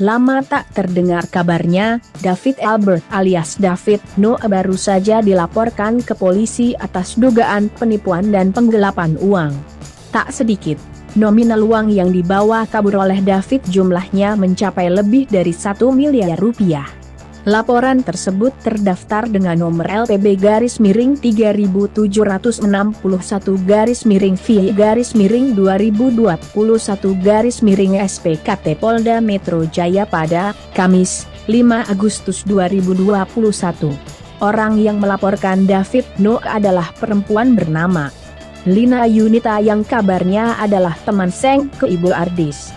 Lama tak terdengar kabarnya, David Albert alias David Noah baru saja dilaporkan ke polisi atas dugaan penipuan dan penggelapan uang. Tak sedikit, nominal uang yang dibawa kabur oleh David jumlahnya mencapai lebih dari 1 miliar rupiah. Laporan tersebut terdaftar dengan nomor LPB_V/2021-2021-SPKT Polda Metro Jaya pada Kamis, 5 Agustus 2021. Orang yang melaporkan David Noah adalah perempuan bernama Lina Yunita yang kabarnya adalah teman Seng ke Ibu Ardis.